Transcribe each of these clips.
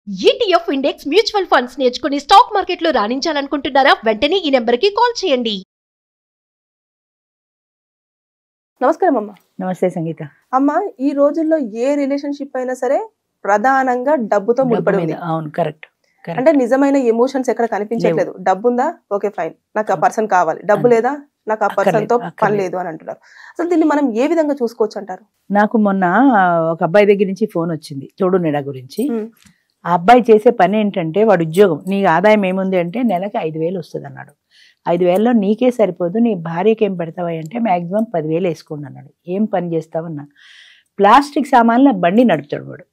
ETF index mutual funds నేర్చుకుని stock మార్కెట్లో రాణించాలనుకుంటున్నారా? వెంటనే ఈ నెంబర్కి కాల్ చేయండి. నమస్కారం అమ్మ. నమస్తే సంగీత. అమ్మ, ఈ రోజుల్లో ఏ రిలేషన్షిప్ అయినా సరే ప్రధానంగా డబ్బుతో ముడిపడి ఉంది. అవును, కరెక్ట్. అంటే నిజమైన ఎమోషన్స్ ఎక్కడ కనిపించట్లేదు. డబ్బు ఉందా, ఓకే ఫైన్, నాకు ఆ పర్సన్ కావాలి. డబ్బు లేదా, నాకు ఆ పర్సన్ తో పని లేదు అని అంటున్నారు. అసలు దీన్ని మనం ఏ విధంగా చూసుకోవచ్చు అంటారు? నాకు మొన్న ఒక అబ్బాయి దగ్గర నుంచి ఫోన్ వచ్చింది తోడు నీడ గురించి. ఆ అబ్బాయి చేసే పని ఏంటంటే, వాడు ఉద్యోగం, నీ ఆదాయం ఏముంది అంటే నెలకి 5,000 వస్తుంది అన్నాడు. 5,000లో నీకే సరిపోదు, నీ భార్యకి ఏం పెడతావా అంటే మాక్సిమం 10,000 వేసుకోండి అన్నాడు. ఏం పని చేస్తావన్నా, ప్లాస్టిక్ సామాన్ల బండి నడుపుతాడు వాడు.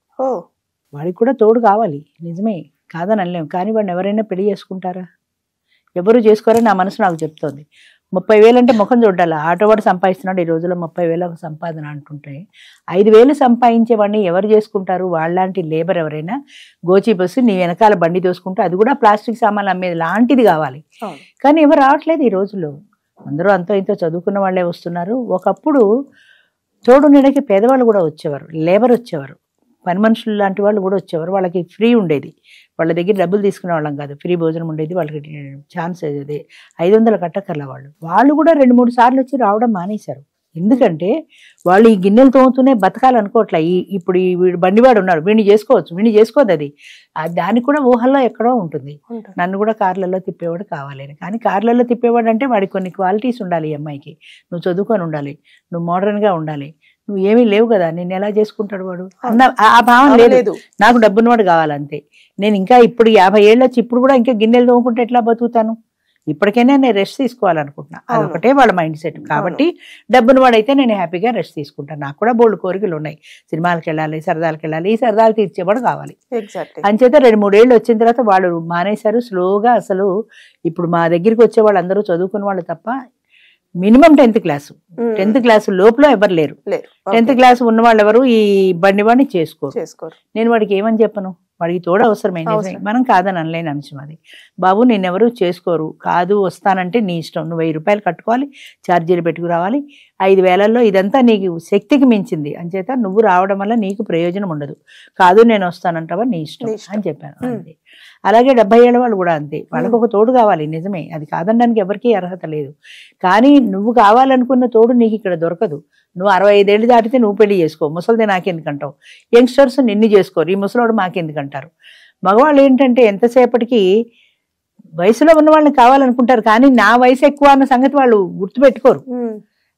వాడికి కూడా తోడు కావాలి, నిజమే, కాదని అనలేము. కానీ వాడిని ఎవరైనా పెళ్లి చేసుకుంటారా? ఎవరు చేసుకోరని నా మనసు నాకు చెప్తోంది. 30,000 అంటే ముఖం చూడాలి. ఆటో వాడు సంపాదిస్తున్నాడు ఈ రోజుల్లో 30,000 సంపాదన అంటుంటే, 5,000 సంపాదించేవాడిని ఎవరు చేసుకుంటారు? వాళ్ళలాంటి లేబర్ ఎవరైనా గోచి బస్సు నీ వెనకాల బండి దోసుకుంటూ, అది కూడా ప్లాస్టిక్ సామాన్లు అమ్మేది లాంటిది కావాలి. కానీ ఎవరు రావట్లేదు ఈ రోజుల్లో. అందరూ అంతో ఇంతో చదువుకున్న వాళ్ళే వస్తున్నారు. ఒకప్పుడు తోడు నీడకి పేదవాళ్ళు కూడా వచ్చేవారు, లేబర్ వచ్చేవారు, పని మనుషులు లాంటి వాళ్ళు కూడా వచ్చేవారు. వాళ్ళకి ఫ్రీ ఉండేది, వాళ్ళ దగ్గర డబ్బులు తీసుకునే వాళ్ళం కాదు, ఫ్రీ భోజనం ఉండేది వాళ్ళకి. ఛాన్స్ అది 500 కట్టక్కర్ల. వాళ్ళు కూడా 2-3 సార్లు వచ్చి రావడం మానేశారు. ఎందుకంటే వాళ్ళు ఈ గిన్నెలు తోముతూనే బతకాలనుకోవట్లే. ఇప్పుడు వీడు బండివాడు ఉన్నాడు, వీడిని చేసుకోవచ్చు, వీడిని చేసుకోదు. అది దానికి కూడా ఊహల్లో ఎక్కడో ఉంటుంది. నన్ను కూడా కార్లలో తిప్పేవాడు కావాలి అని. కానీ కార్లలో తిప్పేవాడు అంటే వాడికి కొన్ని క్వాలిటీస్ ఉండాలి. ఈ అమ్మాయికి నువ్వు చదువుకొని ఉండాలి, నువ్వు మోడర్న్గా ఉండాలి, నువ్వు ఏమీ లేవు కదా, నేను ఎలా చేసుకుంటాడు వాడు అన్న ఆ భావం లేదు. నాకు డబ్బున్నవాడు కావాలంతే. నేను ఇంకా ఇప్పుడు 50 ఏళ్ళు వచ్చి ఇప్పుడు కూడా ఇంకా గిన్నెలు తోముకుంటే ఎట్లా బతుకుతాను? ఇప్పటికైనా నేను రెస్ట్ తీసుకోవాలనుకుంటున్నా. అదొకటే వాళ్ళ మైండ్ సెట్. కాబట్టి డబ్బున్నవాడైతే నేను హ్యాపీగా రెస్ట్ తీసుకుంటాను. నాకు కూడా బోల్డ్ కోరికలు ఉన్నాయి. సినిమాలకు వెళ్ళాలి, సరదాలకు వెళ్ళాలి, ఈ సరదాలు తీర్చేవాడు కావాలి. అంచేత 2-3 ఏళ్ళు వచ్చిన తర్వాత వాళ్ళు మానేశారు స్లోగా. అసలు ఇప్పుడు మా దగ్గరికి వచ్చే వాళ్ళు అందరూ చదువుకున్న వాళ్ళు తప్ప మినిమం 10th క్లాస్ లోపల ఎవరు లేరు. 10th క్లాస్ ఉన్న వాళ్ళు ఎవరు ఈ బండి వాడిని చేసుకోరు. నేను వాడికి ఏమని చెప్పను, వాడికి తోడు అవసరమే, మనం కాదని అనలేని అంశం అది. బాబు నిన్నెవరు చేసుకోరు, కాదు వస్తానంటే నీ ఇష్టం, నువ్వు 1000 రూపాయలు కట్టుకోవాలి, ఛార్జీలు పెట్టుకురావాలి. 5,000లో ఇదంతా నీకు శక్తికి మించింది, అంచేత నువ్వు రావడం వల్ల నీకు ప్రయోజనం ఉండదు. కాదు నేను వస్తానంటావా నీ ఇష్టం అని చెప్పాను. అంతే. అలాగే 70 ఏళ్ళ వాళ్ళు కూడా అంతే, వాళ్ళకు ఒక తోడు కావాలి, నిజమే, అది కాదనడానికి ఎవరికీ అర్హత లేదు. కానీ నువ్వు కావాలనుకున్న తోడు నీకు ఇక్కడ దొరకదు. నువ్వు 65 ఏళ్ళు దాటితే నువ్వు పెళ్లి చేసుకో, ముసలిదే నాకెందుకంటావు. యంగ్స్టర్స్ నిన్ను చేసుకోరు, ఈ ముసలోడు మాకెందుకంటారు. మగవాళ్ళు ఏంటంటే ఎంతసేపటికి వయసులో ఉన్న వాళ్ళని కావాలనుకుంటారు, కానీ నా వయసు ఎక్కువ అన్న సంగతి వాళ్ళు గుర్తుపెట్టుకోరు.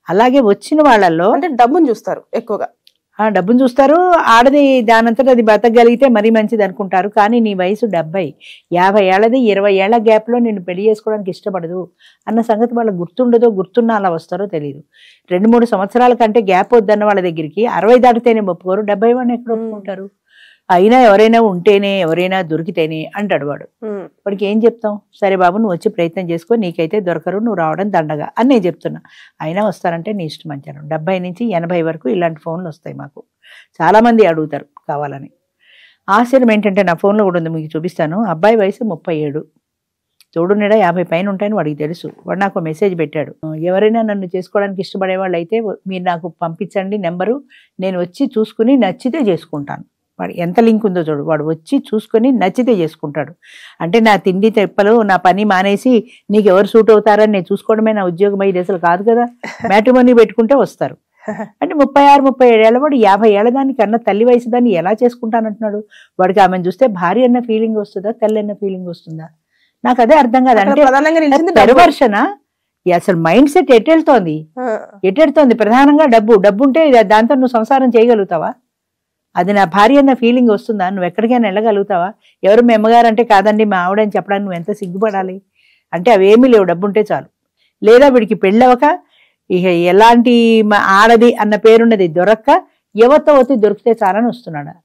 అలాగే వచ్చిన వాళ్ళల్లో అంటే డబ్బును చూస్తారు ఎక్కువగా. డబ్బును చూస్తారు. ఆడది దానంతట అది బతకగలిగితే మరీ మంచిది అనుకుంటారు. కానీ నీ వయసు 70, 50 ఏళ్ళది, 20 ఏళ్ల గ్యాప్లో నిన్ను పెళ్లి చేసుకోవడానికి ఇష్టపడదు అన్న సంగతి వాళ్ళకి గుర్తుండదో, గుర్తున్నా అలా వస్తారో తెలియదు. 2-3 సంవత్సరాల కంటే గ్యాప్ వద్దన్న వాళ్ళ దగ్గరికి 60 దాటితేనే ఒప్పుకోరు, 70 వాడిని ఎక్కడ ఒప్పుకుంటారు? అయినా ఎవరైనా ఉంటేనే, ఎవరైనా దొరికితేనే అంటాడు వాడు. వాడికి ఏం చెప్తాం? సరే బాబు నువ్వు వచ్చి ప్రయత్నం చేసుకో, నీకైతే దొరకరు, నువ్వు రావడం దండగా అని నేను చెప్తున్నా. అయినా వస్తారంటే నీ ఇష్టం అంటాను. 70 నుంచి 80 వరకు ఇలాంటి ఫోన్లు వస్తాయి మాకు. చాలామంది అడుగుతారు కావాలని. ఆశ్చర్యం ఏంటంటే నా ఫోన్లో కూడా ఉంది, మీకు చూపిస్తాను. అబ్బాయి వయసు 37, తోడు నీడ 50 పైన ఉంటాయని వాడికి తెలుసు. వాడు నాకు మెసేజ్ పెట్టాడు, ఎవరైనా నన్ను చేసుకోవడానికి ఇష్టపడే వాళ్ళు అయితే మీరు నాకు పంపించండి నెంబరు, నేను వచ్చి చూసుకుని నచ్చితే చేసుకుంటాను. వాడు ఎంత లింక్ ఉందో చూడు, వాడు వచ్చి చూసుకొని నచ్చితే చేసుకుంటాడు. అంటే నా తిండి తెప్పలు, నా పని మానేసి నీకు ఎవరు సూట్ అవుతారని నేను చూసుకోవడమే నా ఉద్యోగం అయ్యేది అసలు కాదు కదా. మ్యాట్రిమోనీ పెట్టుకుంటే వస్తారు. అంటే 36-37 ఏళ్ళ వాడు 50 ఏళ్ళ దానికి అన్న తల్లి వయసు దాన్ని ఎలా చేసుకుంటానంటున్నాడు. వాడికి ఆమెను చూస్తే భార్య అన్న ఫీలింగ్ వస్తుందా, తల్లి అన్న ఫీలింగ్ వస్తుందా? నాకు అదే అర్థం కాదు. అంటే పెర్వర్షన్ అసలు మైండ్ సెట్ ఎటెళ్తోంది. ప్రధానంగా డబ్బు ఉంటే దాంతో నువ్వు సంసారం చేయగలుగుతావా? అది నా భార్య అన్న ఫీలింగ్ వస్తుందా? నువ్వు ఎక్కడికైనా వెళ్ళగలుగుతావా? ఎవరు మీ అమ్మగారు అంటే కాదండి మా ఆవిడని చెప్పడానికి నువ్వు ఎంత సిగ్గుపడాలి? అంటే అవేమీ లేవు, డబ్బు ఉంటే చాలు. లేదా వీడికి పెళ్ళవక ఇక ఎలాంటి ఆడది అన్న పేరున్నది దొరక్క ఎవరితో వచ్చి దొరికితే చాలని వస్తున్నాడా?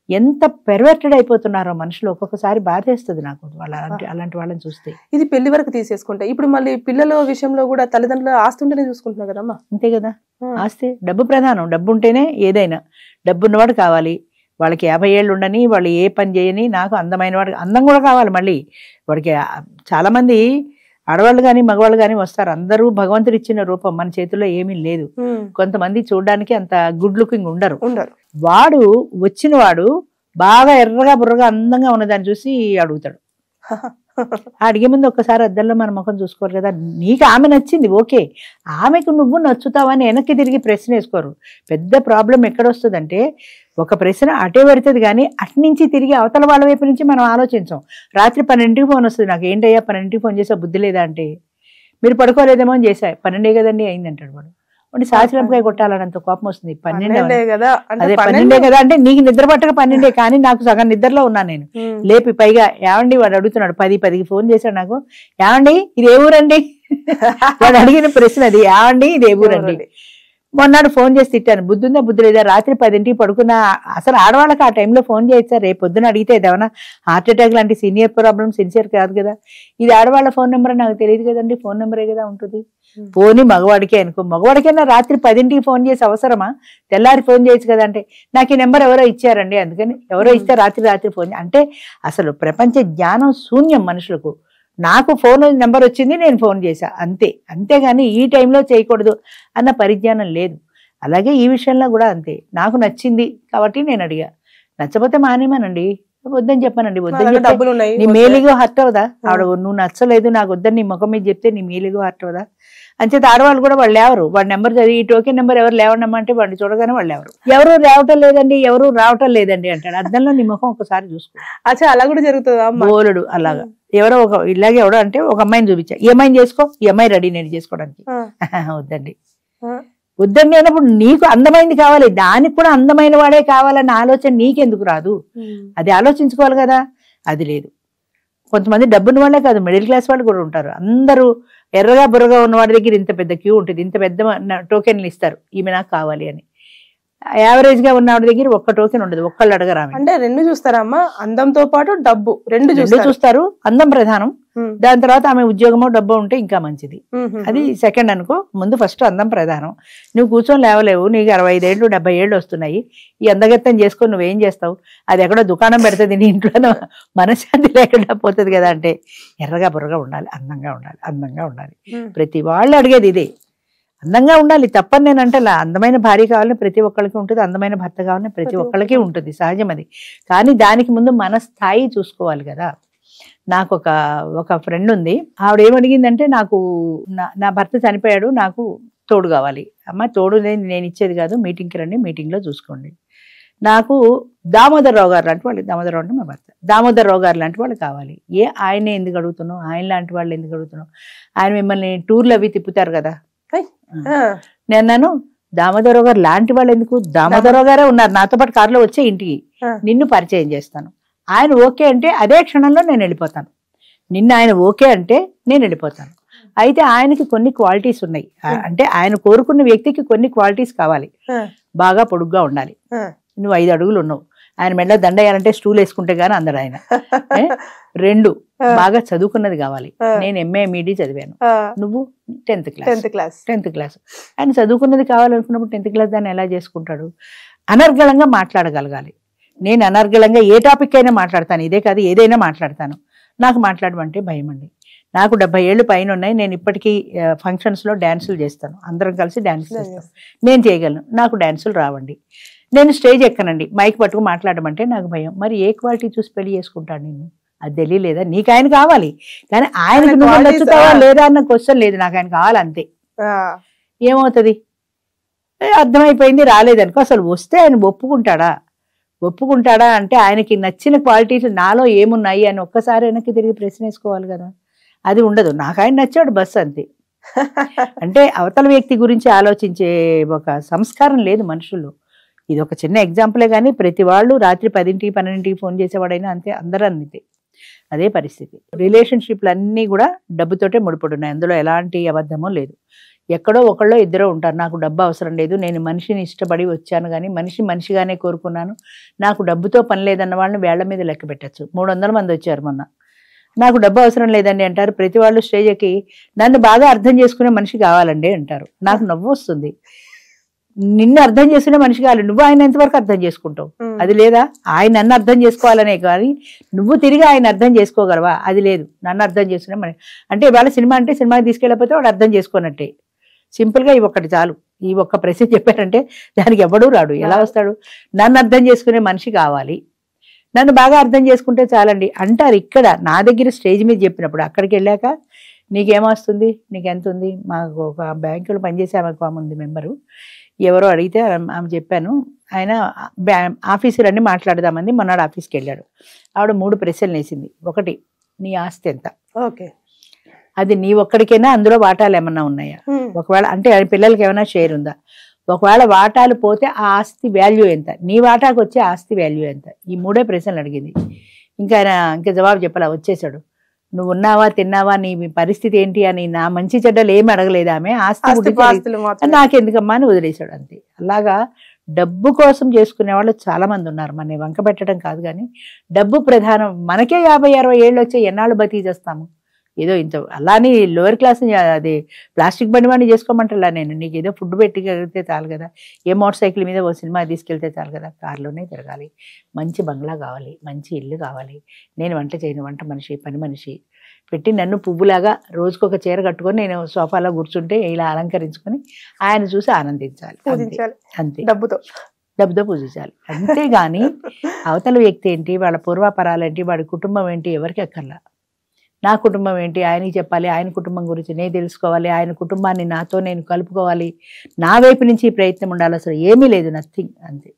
ఎంత పెర్వర్టెడ్ అయిపోతున్నారో మనుషులు. ఒక్కొక్కసారి బాధేస్తుంది నాకు అలాంటి వాళ్ళని చూస్తే. ఇది పెళ్లి వరకు తీసేసుకుంటే ఇప్పుడు మళ్ళీ పిల్లల విషయంలో కూడా తల్లిదండ్రులు ఆస్తి ఉంటేనే చూసుకుంటున్నారు కదమ్మా. అంతే కదా, ఆస్తి డబ్బు ప్రధానం. డబ్బు ఉంటేనే ఏదైనా. డబ్బున్నవాడు కావాలి. వాళ్ళకి 50 ఏళ్ళు ఉండని, వాళ్ళు ఏ పని చేయని, నాకు అందమైన వాడు, అందం కూడా కావాలి మళ్ళీ వాడికి. చాలామంది ఆడవాళ్ళు కానీ మగవాళ్ళు కానీ వస్తారు, అందరూ భగవంతుడు ఇచ్చిన రూపం, మన చేతుల్లో ఏమీ లేదు. కొంతమంది చూడడానికి అంత గుడ్ లుకింగ్ ఉండరు. వాడు వచ్చిన వాడు బాగా ఎర్రగా బుర్రగా అందంగా ఉన్నదాన్ని చూసి అడుగుతాడు. అడిగే ముందు ఒక్కసారి అద్దంలో మన ముఖం చూసుకోరు కదా. నీకు ఆమె నచ్చింది ఓకే, ఆమెకు నువ్వు నచ్చుతావని వెనక్కి తిరిగి ప్రశ్న వేసుకోరు. పెద్ద ప్రాబ్లం ఎక్కడొస్తుందంటే ఒక ప్రశ్న అటే పెడుతుంది కానీ అట్నుంచి తిరిగి అవతల వాళ్ళ వైపు నుంచి మనం ఆలోచించాం. రాత్రి 12కి ఫోన్ వస్తుంది, నాకు ఏంటయ్యా 12కి ఫోన్ చేసా బుద్ధి లేదా అంటే, మీరు పడుకోలేదేమో అని చేసా, 12 కదండి అయింది అంటాడు వాడు. వాడిని సాచిరంపకాయ కొట్టాలన్నంత కోపం వస్తుంది. 12 కదా, అదే 12 కదా అంటే నీకు నిద్ర పట్టక 12 కానీ నాకు సగం నిద్రలో ఉన్నాను నేను. లేపి పైగా ఏమండి వాడు అడుగుతున్నాడు, 10కి ఫోన్ చేశాడు నాకు, ఏమండి ఇది ఏ ఊరండి వాడు అడిగిన ప్రశ్న అది, ఏమండి ఇది ఏ ఊరండి. మొన్నాడు ఫోన్ చేసి తిట్టాను, బుద్ధి ఉందా బుద్ధి లేదా, రాత్రి 10కి పడుకున్నా. అసలు ఆడవాళ్ళకి ఆ టైంలో ఫోన్ చేయొచ్చా, రేపు పొద్దున అడిగితే ఏదైనా హార్ట్ అటాక్ లాంటి సీనియర్ ప్రాబ్లం సిన్సియర్ కాదు కదా. ఇది ఆడవాళ్ళ ఫోన్ నెంబర్ నాకు తెలియదు కదండి, ఫోన్ నెంబరే కదా ఉంటుంది. పోనీ మగవాడికే అనుకో, మగవాడికైనా రాత్రి 10కి ఫోన్ చేసి అవసరమా, తెల్లారి ఫోన్ చేయొచ్చు కదా అంటే, నాకు ఈ నెంబర్ ఎవరో ఇచ్చారండి అందుకని, ఎవరో ఇస్తే రాత్రి ఫోన్ అంటే అసలు ప్రపంచ జ్ఞానం శూన్యం మనుషులకు. నాకు ఫోన్ నెంబర్ వచ్చింది నేను ఫోన్ చేశా అంతే, అంతేగాని ఈ టైంలో చేయకూడదు అన్న పరిజ్ఞానం లేదు. అలాగే ఈ విషయంలో కూడా అంతే, నాకు నచ్చింది కాబట్టి నేను అడిగా, నచ్చపోతే మానేమానండి, వద్దని చెప్పానండి. వద్దని డబ్బులు ఉన్నాయి, నీ మేలిగో హర్ట్ అవదా, ఆవిడ నువ్వు నచ్చలేదు నాకు వద్దని నీ ముఖం మీద చెప్తే నీ మేలిగో హర్ట్ అవదా. అంచేత ఆడవాళ్ళు కూడా వాళ్ళు లేవరు, వాడి నెంబర్ చదివి ఈ టోకెన్ నెంబర్ ఎవరు లేవనమ్మా అంటే వాడిని చూడగానే వాళ్ళు ఎవరు రావటం లేదండి ఎవరు రావటం లేదండి అంటాడు. అద్దంలో నీ ముఖం ఒకసారి చూసుకో. అచ్చా అలా కూడా జరుగుతుందా? బోలుడు అలాగా. ఎవరో ఒక ఇలాగే ఎవడో అంటే ఒక అమ్మాయిని చూపించా, ఈ అమ్మాయిని చేసుకో, ఈ అమ్మాయి రెడీ నేను చేసుకోవడానికి. వద్దండి వద్దండి అన్నప్పుడు నీకు అందమైంది కావాలి, దానికి కూడా అందమైన వాడే కావాలన్న ఆలోచన నీకెందుకు రాదు, అది ఆలోచించుకోవాలి కదా. అది లేదు. కొంతమంది డబ్బున్న వాళ్ళే కాదు, మిడిల్ క్లాస్ వాళ్ళు కూడా ఉంటారు. అందరూ ఎర్రగా బుర్రగా ఉన్న వాడి దగ్గర ఇంత పెద్ద క్యూ ఉంటుంది, ఇంత పెద్ద టోకెన్లు ఇస్తారు ఈమె నాకు కావాలి అని. యావరేజ్ గా ఉన్న వాడి దగ్గర ఒక్క టోకెన్ ఉండదు, ఒక్కళ్ళు అడగరా. అంటే రెండు చూస్తారమ్మా, అందంతో పాటు డబ్బు రెండు చూస్తారు. అందం ప్రధానం, దాని తర్వాత ఆమె ఉద్యోగమో డబ్బో ఉంటే ఇంకా మంచిది, అది సెకండ్ అనుకో. ముందు ఫస్ట్ అందం ప్రధానం. నువ్వు కూర్చొని లేవలేవు, నీకు 65 ఏళ్ళు 70 ఏళ్ళు వస్తున్నాయి, ఈ అందగత్తం చేసుకొని నువ్వేం చేస్తావు, అది ఎక్కడో దుకాణం పెడుతుంది నీ ఇంట్లో, మనశ్శాంతి లేకుండా పోతుంది కదా. అంటే ఎర్రగా బుర్రగా ఉండాలి, అందంగా ఉండాలి, అందంగా ఉండాలి. ప్రతి వాళ్ళు అడిగేది ఇదే, అందంగా ఉండాలి. తప్పని నేను అంటే అందమైన భార్య కావాలని ప్రతి ఒక్కరికి ఉంటుంది, అందమైన భర్త కావాలని ప్రతి ఒక్కరికి ఉంటుంది, సహజం అది. కానీ దానికి ముందు మన స్థాయి చూసుకోవాలి కదా. నాకు ఒక ఫ్రెండ్ ఉంది, ఆవిడ ఏమడిగిందంటే, నాకు నా భర్త చనిపోయాడు, నాకు తోడు కావాలి. అమ్మ తోడు నేను ఇచ్చేది కాదు, మీటింగ్కి రండి, మీటింగ్లో చూసుకోండి. నాకు దామోదరరావు గారు లాంటి వాళ్ళు, దామోదరరావు అంటే మా భర్త, దామోదరరావు గారు లాంటి వాళ్ళు కావాలి. ఆయనే ఎందుకు అడుగుతున్నావు, ఆయన లాంటి వాళ్ళు ఎందుకు అడుగుతున్నావు, ఆయన మిమ్మల్ని టూర్లు అవి తిప్పుతారు కదా. నేను దామోదరరావు గారు లాంటి వాళ్ళు ఎందుకు, దామోదరరావు గారే ఉన్నారు నాతో పాటు కారులో వచ్చే ఇంటికి, నిన్ను పరిచయం చేస్తాను. ఆయన ఓకే అంటే అదే క్షణంలో నేను వెళ్ళిపోతాను, నిన్న ఆయన ఓకే అంటే నేను వెళ్ళిపోతాను. అయితే ఆయనకి కొన్ని క్వాలిటీస్ ఉన్నాయి, అంటే ఆయన కోరుకున్న వ్యక్తికి కొన్ని క్వాలిటీస్ కావాలి. బాగా పొడుగ్గా ఉండాలి, నువ్వు 5 అడుగులు ఉన్నావు, ఆయన మెడలో దండ వేయాలంటే స్టూల్ వేసుకుంటే గానీ అందరు ఆయన. 2 బాగా చదువుకున్నది కావాలి, నేను MA MD చదివాను, నువ్వు 10th క్లాస్. ఆయన చదువుకున్నది కావాలనుకున్నప్పుడు 10th క్లాస్ దాన్ని ఎలా చేసుకుంటాడు. అనర్గళంగా మాట్లాడగలగాలి, నేను అనర్గళంగా ఏ టాపిక్ అయినా మాట్లాడతాను, ఇదే కాదు ఏదైనా మాట్లాడతాను. నాకు మాట్లాడమంటే భయం అండి. నాకు 70 ఏళ్ళు పైన ఉన్నాయి, నేను ఇప్పటికీ ఫంక్షన్స్లో డ్యాన్సులు చేస్తాను, అందరం కలిసి డ్యాన్స్ చేస్తాం, నేను చేయగలను. నాకు డ్యాన్సులు రావండి, నేను స్టేజ్ ఎక్కనండి, మైక్ పట్టుకు మాట్లాడమంటే నాకు భయం. మరి ఏ క్వాలిటీ చూసి పెళ్లి చేసుకుంటాను నేను, అది తెలియలేదా. నీకు ఆయన కావాలి కానీ ఆయనకు నువ్వు నచ్చుతావా లేదా అన్న క్వశ్చన్ లేదు, నాకు ఆయన కావాలి అంతే. ఏమవుతుంది, అర్థమైపోయింది, రాలేదనుకో. అసలు వస్తే ఆయన ఒప్పుకుంటాడా అంటే ఆయనకి నచ్చిన క్వాలిటీస్ నాలో ఏమున్నాయి అని ఒక్కసారి వెనక్కి తిరిగి ప్రశ్న వేసుకోవాలి కదా. అది ఉండదు, నాకు ఆయన నచ్చాడు బస్ అంతే. అంటే అవతల వ్యక్తి గురించి ఆలోచించే ఒక సంస్కారం లేదు మనుషుల్లో. ఇది ఒక చిన్న ఎగ్జాంపులే కానీ ప్రతి వాళ్ళు రాత్రి 10కి 12కి ఫోన్ చేసేవాడైనా అంతే, అందరూ అంతే, అదే పరిస్థితి. రిలేషన్షిప్లు అన్నీ కూడా డబ్బుతోటే ముడిపడున్నాయి, అందులో ఎలాంటి అబద్ధమో లేదు. ఎక్కడో ఒకళ్ళో ఇద్దరో ఉంటారు, నాకు డబ్బు అవసరం లేదు, నేను మనిషిని ఇష్టపడి వచ్చాను కానీ మనిషిగానే కోరుకున్నాను, నాకు డబ్బుతో పని లేదన్న వాళ్ళని వేళ్ల మీద లెక్క పెట్టచ్చు. 300 మంది వచ్చారు మొన్న, నాకు డబ్బు అవసరం లేదండి అంటారు. ప్రతి వాళ్ళు స్టేజ్ ఎక్కి నన్ను బాగా అర్థం చేసుకునే మనిషి కావాలండి అంటారు. నాకు నవ్వు వస్తుంది. నిన్ను అర్థం చేసుకునే మనిషి కావాలి, నువ్వు ఆయన ఎంతవరకు అర్థం చేసుకుంటావు, అది లేదా. ఆయన నన్ను అర్థం చేసుకోవాలనే కానీ నువ్వు తిరిగి ఆయన అర్థం చేసుకోగలవా, అది లేదు. నన్ను అర్థం చేసుకునే మనిషి అంటే ఇవాళ సినిమా అంటే సినిమాకి తీసుకెళ్ళకపోతే వాడు అర్థం చేసుకున్నట్టే. సింపుల్గా ఈ ఒక్కటి చాలు, ఈ ఒక్క ప్రశ్న చెప్పారంటే దానికి ఎవడూ రాడు, ఎలా వస్తాడు. నన్ను అర్థం చేసుకునే మనిషి కావాలి, నన్ను బాగా అర్థం చేసుకుంటే చాలండి అంటారు. ఇక్కడ నా దగ్గర స్టేజ్ మీద చెప్పినప్పుడు అక్కడికి వెళ్ళాక నీకేమొస్తుంది, నీకు ఎంత ఉంది, మాకు ఒక బ్యాంకులో పనిచేసే ఆమె ఉంది మెంబరు, ఎవరో అడిగితే ఆమె చెప్పాను, ఆయన ఆఫీసు రండి మాట్లాడదామంది. మొన్నాడు ఆఫీస్కి వెళ్ళాడు. ఆవిడ 3 ప్రశ్నలు వేసింది. ఒకటి, నీ ఆస్తి ఎంత, ఓకే, అది నీ ఒక్కడికైనా అందులో వాటాలు ఏమన్నా ఉన్నాయా, ఒకవేళ అంటే పిల్లలకి ఏమైనా షేర్ ఉందా, ఒకవేళ వాటాలు పోతే ఆ ఆస్తి వాల్యూ ఎంత, నీ వాటాకు వచ్చే ఆస్తి వాల్యూ ఎంత, ఈ 3 ప్రశ్నలు అడిగింది. ఇంకా ఆయన ఇంకా జవాబు చెప్పాలా, వచ్చేసాడు. నువ్వు ఉన్నావా, తిన్నావా, నీ పరిస్థితి ఏంటి అని నా మంచి చెడ్డలు ఏమి అడగలేదు ఆమె. ఆస్తి నాకెందుకమ్మా అని వదిలేశాడు అంతే. అలాగా డబ్బు కోసం చేసుకునే వాళ్ళు చాలా మంది ఉన్నారు. మన వంక పెట్టడం కాదు కానీ డబ్బు ప్రధానం. మనకే 50-60 ఏళ్ళు వచ్చే ఎన్నాళ్ళు బతికి చేస్తాము. ఏదో ఇంత అలానే లోయర్ క్లాస్ అది ప్లాస్టిక్ బండి వాడిని చేసుకోమంటలా నేను. నీకు ఏదో ఫుడ్ పెట్టగలిగితే చాలు కదా, ఏ మోటార్ సైకిల్ మీద ఓ సినిమా తీసుకెళ్తే చాలు కదా, కారులోనే తిరగాలి, మంచి బంగ్లా కావాలి, మంచి ఇల్లు కావాలి, నేను వంట చేయను, వంట మనిషి పని మనిషి పెట్టి నన్ను పువ్వులాగా రోజుకొక చీర కట్టుకొని నేను సోఫాలో కూర్చుంటే ఇలా అలంకరించుకొని ఆయన చూసి ఆనందించాలి అంతే. డబ్బుతో పూజించాలి అంతేగాని అవతల వ్యక్తి ఏంటి, వాళ్ళ పూర్వాపరాలు ఏంటి, వాడి కుటుంబం ఏంటి ఎవరికి అక్కర్లా. నా కుటుంబం ఏంటి ఆయనకి చెప్పాలి, ఆయన కుటుంబం గురించి నేను తెలుసుకోవాలి, ఆయన కుటుంబాన్ని నాతో నేను కలుపుకోవాలి, నా వైపు నుంచి ఈ ప్రయత్నం ఉండాలి. అసలు ఏమీ లేదు, నథింగ్ అంతే.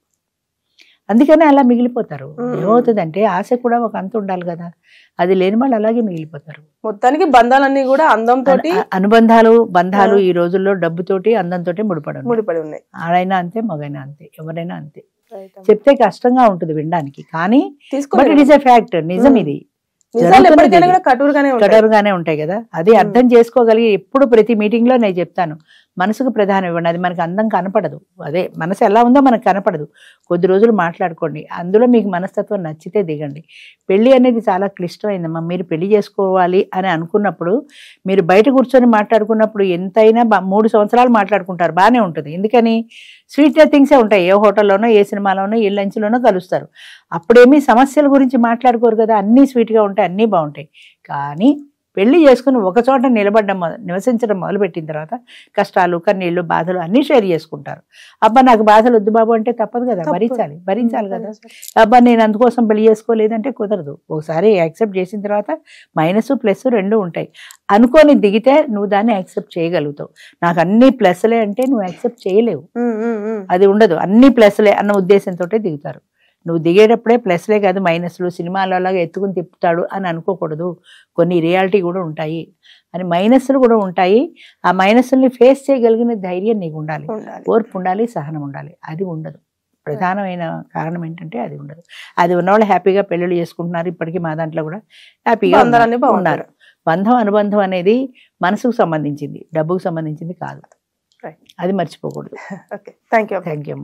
అందుకనే అలా మిగిలిపోతారు. ఏమవుతుందంటే ఆశ కూడా ఒక అంత ఉండాలి కదా, అది లేని వాళ్ళు అలాగే మిగిలిపోతారు. మొత్తానికి బంధాలన్నీ కూడా అందంతో, బంధాలు ఈ రోజుల్లో డబ్బుతోటి అందంతో ముడిపడి ఉన్నాయి. ఆడైనా అంతే, మగైనా అంతే, ఎవరైనా అంతే. చెప్తే కష్టంగా ఉంటుంది వినడానికి, కానీ but it is a fact, నిజం ఇది. కఠోరంగానే ఉంటాయి కదా, అది అర్థం చేసుకోగలిగి ఎప్పుడు ప్రతి మీటింగ్ లో నేను చెప్తాను, మనసుకు ప్రధానం ఇవ్వండి. అది మనకు అందం కనపడదు, అదే మనసు ఎలా ఉందో మనకు కనపడదు. కొద్ది రోజులు మాట్లాడుకోండి, అందులో మీకు మనస్తత్వం నచ్చితే దిగండి. పెళ్లి అనేది చాలా క్లిష్టమైందమ్మా. మీరు పెళ్లి చేసుకోవాలి అని అనుకున్నప్పుడు మీరు బయట కూర్చొని మాట్లాడుకున్నప్పుడు ఎంతైనా 3 సంవత్సరాలు మాట్లాడుకుంటారు, బాగానే ఉంటుంది. ఎందుకని స్వీట్ థింగ్సే ఉంటాయి. ఏ హోటల్లోనో, ఏ సినిమాలోనో, ఏ లంచ్లోనో కలుస్తారు. అప్పుడేమీ సమస్యల గురించి మాట్లాడుకోరు కదా, అన్నీ స్వీట్గా ఉంటాయి, అన్నీ బాగుంటాయి. కానీ పెళ్లి చేసుకుని ఒక చోట నివసించడం మొదలుపెట్టిన తర్వాత కష్టాలు, కన్నీళ్లు, బాధలు అన్నీ షేర్ చేసుకుంటారు. అబ్బా నాకు బాధలు వద్దు బాబు అంటే తప్పదు కదా, భరించాలి కదా. అబ్బా నేను అందుకోసం పెళ్లి చేసుకోలేదంటే కుదరదు. ఒకసారి యాక్సెప్ట్ చేసిన తర్వాత మైనస్ ప్లస్ 2 ఉంటాయి. అనుకోని దిగితే నువ్వు దాన్ని యాక్సెప్ట్ చేయగలుగుతావు. నాకు అన్ని ప్లస్లే అంటే నువ్వు యాక్సెప్ట్ చేయలేవు, అది ఉండదు. అన్ని ప్లస్లే అన్న ఉద్దేశంతో దిగుతారు. నువ్వు దిగేటప్పుడే ప్లస్లే కాదు మైనస్లు, సినిమాలో అలాగా ఎత్తుకుని తిప్పుతాడు అని అనుకోకూడదు. కొన్ని రియాలిటీ కూడా ఉంటాయి అని, మైనస్లు కూడా ఉంటాయి. ఆ మైనస్ని ఫేస్ చేయగలిగిన ధైర్యం నీకు ఉండాలి, ఓర్పు ఉండాలి, సహనం ఉండాలి. అది ఉండదు. ప్రధానమైన కారణం ఏంటంటే అది ఉండదు. అది ఉన్నవాళ్ళు హ్యాపీగా పెళ్ళిళ్ళు చేసుకుంటున్నారు. ఇప్పటికీ మా దాంట్లో కూడా హ్యాపీగా ఉన్నారు. బంధం, అనుబంధం అనేది మనసుకు సంబంధించింది, డబ్బుకు సంబంధించింది కాదు. అది మర్చిపోకూడదు. Thank you.